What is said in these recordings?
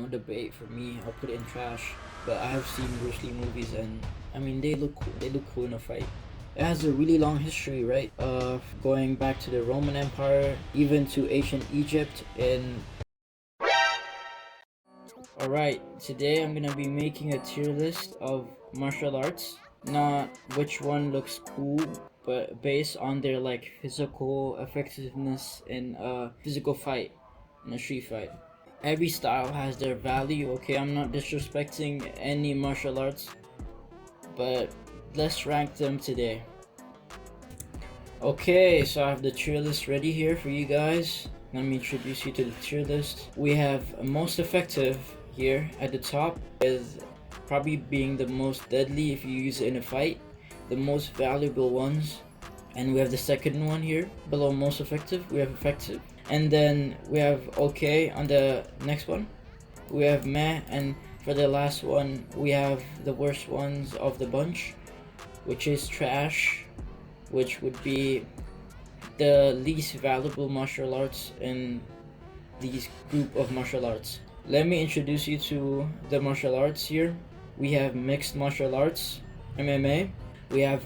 no debate for me. I'll put it in trash. But I have seen Bruce Lee movies, and I mean they look cool. They look cool in a fight. It has a really long history, right? Of going back to the Roman Empire, even to ancient Egypt. And alright, today I'm gonna be making a tier list of martial arts. Not which one looks cool, but based on their like physical effectiveness in a physical fight, in a street fight. Every style has their value, okay? I'm not disrespecting any martial arts, but let's rank them today. Okay, so I have the tier list ready here for you guys. Let me introduce you to the tier list. We have most effective here at the top, is probably being the most deadly if you use it in a fight, the most valuable ones. And we have the second one here below most effective. We have effective, and then we have okay on the next one. We have meh, and for the last one we have the worst ones of the bunch, which is trash, which would be the least valuable martial arts in these group of martial arts. Let me introduce you to the martial arts here. We have mixed martial arts, MMA. We have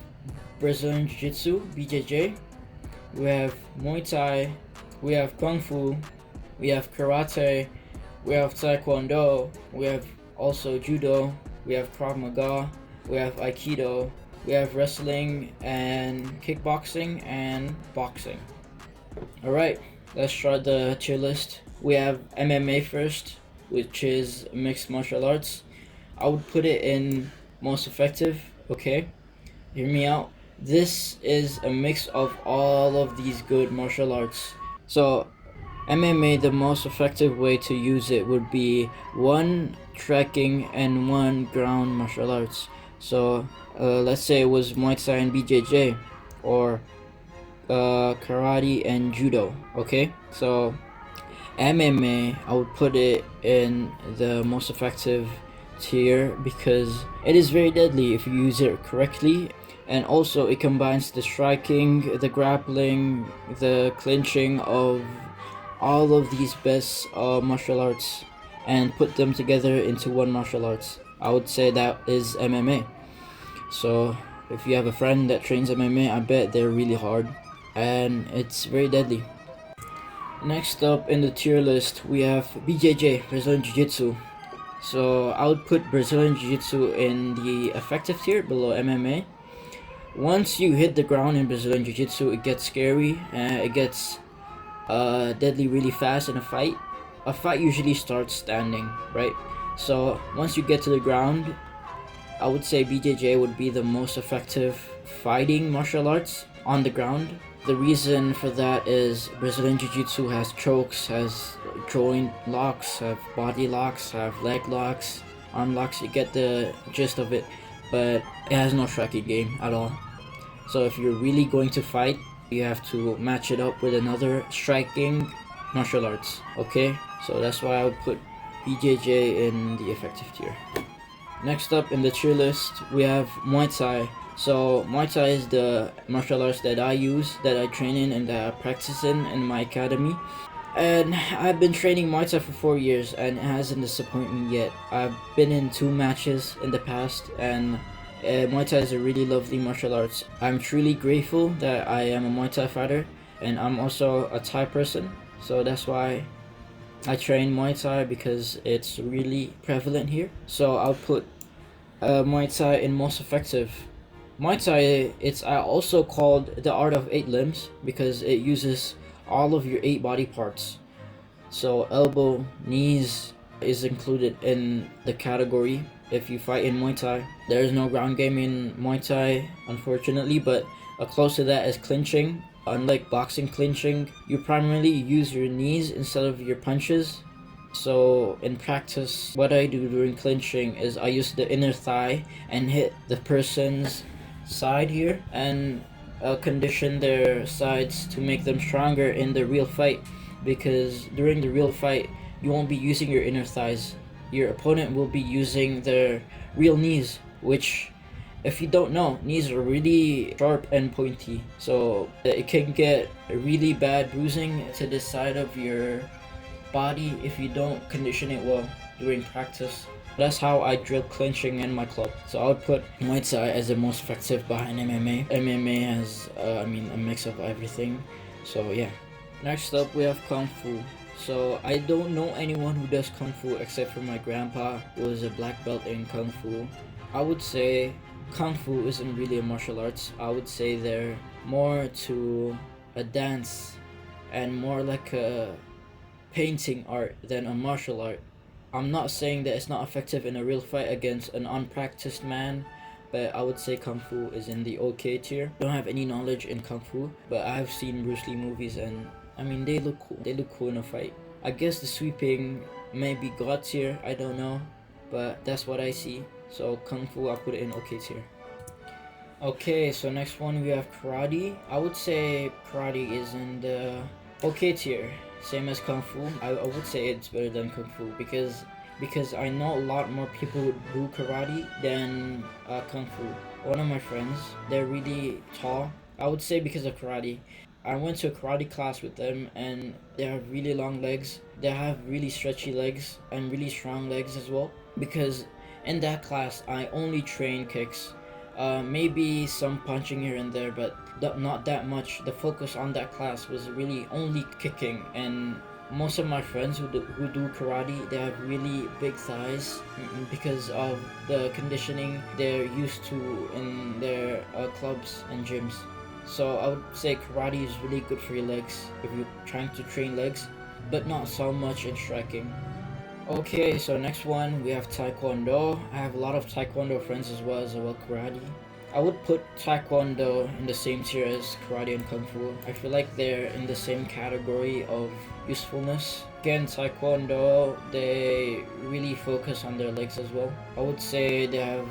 Brazilian Jiu-Jitsu, BJJ. We have Muay Thai. We have Kung Fu. We have Karate. We have Taekwondo. We have also Judo. We have Krav Maga. We have Aikido. We have wrestling and kickboxing and boxing. Alright, let's start the tier list. We have MMA first, which is mixed martial arts. I would put it in most effective, okay? Hear me out. This is a mix of all of these good martial arts. So, MMA, the most effective way to use it would be one trekking and one ground martial arts. So, let's say it was Muay Thai and BJJ, or karate and judo, okay? So MMA, I would put it in the most effective tier because it is very deadly if you use it correctly, and also it combines the striking, the grappling, the clinching of all of these best martial arts and put them together into one martial arts. I would say that is MMA. So if you have a friend that trains MMA, I bet they're really hard and it's very deadly. Next up in the tier list, we have BJJ, Brazilian Jiu-Jitsu. So I would put Brazilian Jiu-Jitsu in the effective tier below MMA. Once you hit the ground in Brazilian Jiu-Jitsu, it gets scary and it gets deadly really fast in a fight. A fight usually starts standing, right? So once you get to the ground, I would say BJJ would be the most effective fighting martial arts on the ground. The reason for that is Brazilian Jiu-Jitsu has chokes, has joint locks, have body locks, have leg locks, arm locks. You get the gist of it, but it has no striking game at all. So if you're really going to fight, you have to match it up with another striking martial arts, okay? So that's why I would put BJJ in the effective tier. Next up in the tier list, we have Muay Thai. So Muay Thai is the martial arts that I use, that I train in, and that I practice in my academy. And I've been training Muay Thai for 4 years, and it hasn't disappointed me yet. I've been in 2 matches in the past, and Muay Thai is a really lovely martial arts. I'm truly grateful that I am a Muay Thai fighter, and I'm also a Thai person. So that's why I train Muay Thai, because it's really prevalent here. So I'll put Muay Thai in most effective. Muay Thai, it's also called the art of 8 limbs because it uses all of your 8 body parts. So elbow, knees is included in the category if you fight in Muay Thai. There is no ground game in Muay Thai, unfortunately, but close to that is clinching. Unlike boxing clinching, you primarily use your knees instead of your punches. So in practice, what I do during clinching is I use the inner thigh and hit the person's side here and condition their sides to make them stronger in the real fight, because during the real fight you won't be using your inner thighs. Your opponent will be using their real knees, which, if you don't know, knees are really sharp and pointy, so it can get really bad bruising to the side of your body if you don't condition it well during practice. That's how I drill clinching in my club. So I would put Muay Thai as the most effective behind MMA. MMA has, a mix of everything. So yeah. Next up, we have Kung Fu. So I don't know anyone who does Kung Fu except for my grandpa, who is a black belt in Kung Fu. I would say Kung Fu isn't really a martial arts. I would say they're more to a dance and more like a painting art than a martial art. I'm not saying that it's not effective in a real fight against an unpracticed man, but I would say Kung Fu is in the okay tier. I don't have any knowledge in Kung Fu, but I have seen Bruce Lee movies and they look cool. They look cool in a fight. I guess the sweeping may be God tier, I don't know, but that's what I see. So Kung Fu, I'll put it in okay tier. Okay, so next one we have Karate. I would say Karate is in the okay tier. Same as Kung Fu. I would say it's better than Kung Fu because I know a lot more people who do karate than Kung Fu. One of my friends, they're really tall. I would say because of karate. I went to a karate class with them and they have really long legs. They have really stretchy legs and really strong legs as well. Because in that class, I only train kicks. Maybe some punching here and there, but not that much. The focus on that class was really only kicking, and most of my friends who do karate, they have really big thighs because of the conditioning they're used to in their clubs and gyms. So I would say karate is really good for your legs if you're trying to train legs, but not so much in striking. Okay, so next one we have Taekwondo. I have a lot of Taekwondo friends as well karate. I would put Taekwondo in the same tier as karate and Kung Fu. I feel like they're in the same category of usefulness. Again, Taekwondo, they really focus on their legs as well. I would say they have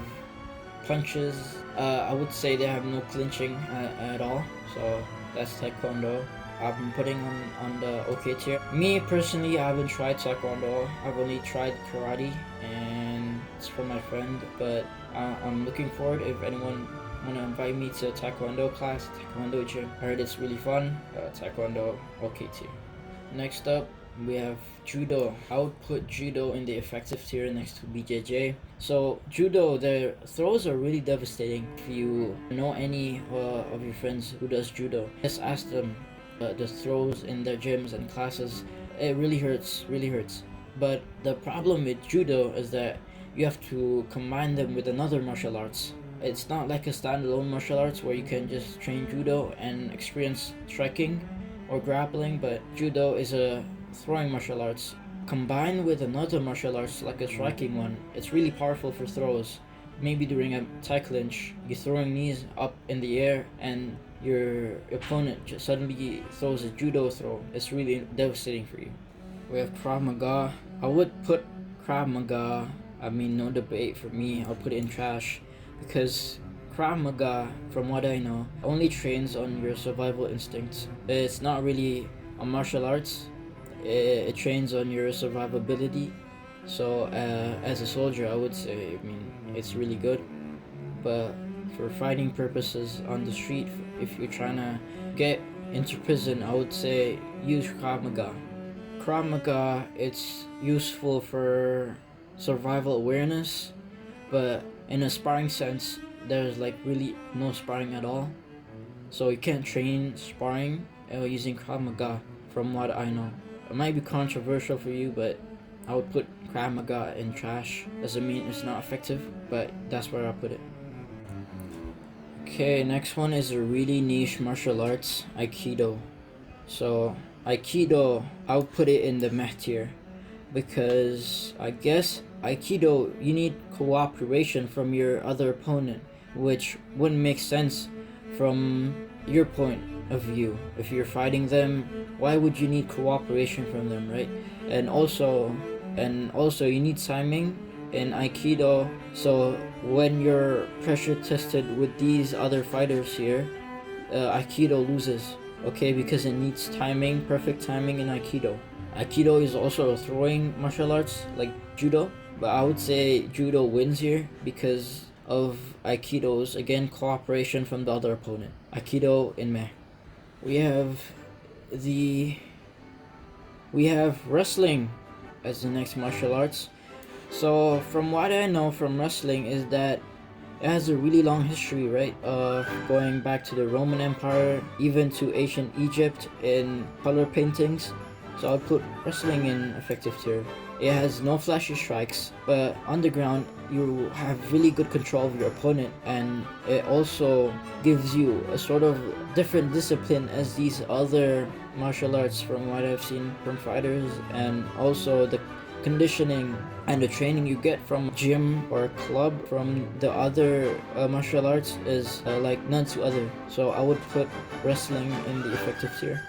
punches. I would say they have no clinching at all. So that's Taekwondo. I've been putting on the okay tier. Me personally, I haven't tried Taekwondo. I've only tried karate, and it's for my friend. But I'm looking forward if anyone wanna invite me to a Taekwondo class, Taekwondo gym. I heard it's really fun. Taekwondo okay tier. Next up, we have Judo. I would put Judo in the effective tier next to BJJ. So Judo, their throws are really devastating. If you know any of your friends who does Judo, just ask them. The throws in their gyms and classes, it really hurts. But the problem with Judo is that you have to combine them with another martial arts. It's not like a standalone martial arts where you can just train Judo and experience striking or grappling, but Judo is a throwing martial arts combined with another martial arts like a striking one. It's really powerful for throws. Maybe during a Thai clinch, you're throwing knees up in the air and your opponent just suddenly throws a judo throw. It's really devastating for you. We have Krav Maga. I would put Krav Maga, no debate for me, I'll put it in trash because Krav Maga, from what I know, only trains on your survival instincts. It's not really a martial arts. It trains on your survivability. So as a soldier, I would say, it's really good. But for fighting purposes on the street, if you're trying to get into prison, I would say use Krav Maga. Krav Maga, it's useful for survival awareness, but in a sparring sense, there's really no sparring at all. So you can't train sparring using Krav Maga, from what I know. It might be controversial for you, but I would put Krav Maga in trash. Doesn't mean it's not effective, but that's where I put it. Okay, next one is a really niche martial arts, Aikido. So Aikido, I'll put it in the meh tier because I guess Aikido, you need cooperation from your other opponent, which wouldn't make sense from your point of view. If you're fighting them, why would you need cooperation from them, right? And also you need timing in Aikido, so when you're pressure tested with these other fighters here, Aikido loses, okay, because it needs timing, perfect timing in Aikido. Aikido is also a throwing martial arts like Judo, but I would say Judo wins here because of Aikido's, again, cooperation from the other opponent. Aikido in meh. We have the we have wrestling as the next martial arts. So from what I know from wrestling is that it has a really long history, right? Going back to the Roman Empire, even to ancient Egypt in color paintings. So I'll put wrestling in effective tier. It has no flashy strikes, but on the ground you have really good control of your opponent, and it also gives you a sort of different discipline as these other martial arts from what I've seen from fighters, and also the conditioning and the training you get from gym or club from the other martial arts is like none to other. So I would put wrestling in the effective tier.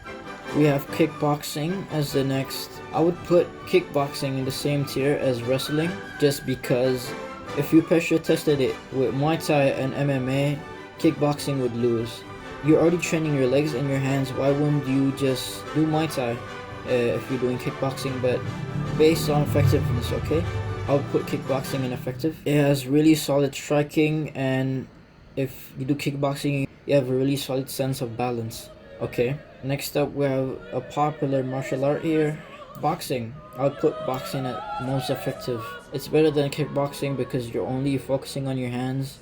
We have kickboxing as the next. I would put kickboxing in the same tier as wrestling, just because if you pressure tested it with Muay Thai and MMA, kickboxing would lose. You're already training your legs and your hands, why wouldn't you just do Muay Thai if you're doing kickboxing? But based on effectiveness, okay? I would put kickboxing in effective. It has really solid striking, and if you do kickboxing, you have a really solid sense of balance. Okay, next up we have a popular martial art here, boxing. I would put boxing at most effective. It's better than kickboxing because you're only focusing on your hands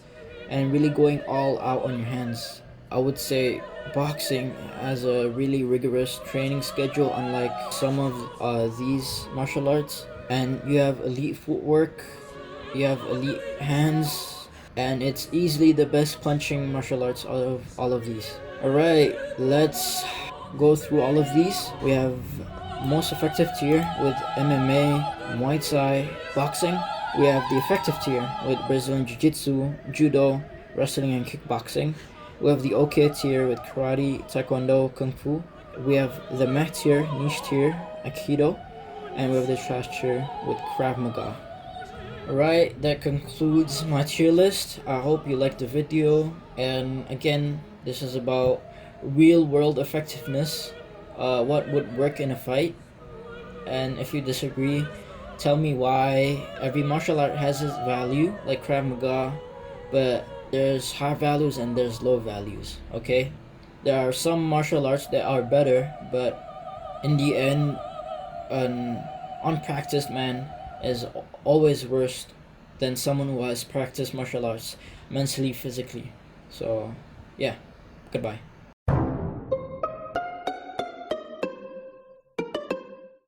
and really going all out on your hands. I would say boxing has a really rigorous training schedule, unlike some of these martial arts. And you have elite footwork, you have elite hands, and it's easily the best punching martial arts out of all of these. Alright, let's go through all of these. We have most effective tier with MMA, Muay Thai, boxing. We have the effective tier with Brazilian Jiu-Jitsu, Judo, wrestling and kickboxing. We have the OK tier with karate, taekwondo, kung fu. We have the meh tier, niche tier, aikido. And we have the trash tier with Krav Maga. Alright, that concludes my tier list. I hope you liked the video. And again, this is about real world effectiveness. What would work in a fight. And if you disagree, tell me why. Every martial art has its value, like Krav Maga, but there's high values and there's low values, okay? There are some martial arts that are better, but in the end, an unpracticed man is always worse than someone who has practiced martial arts mentally, physically. So, yeah, goodbye.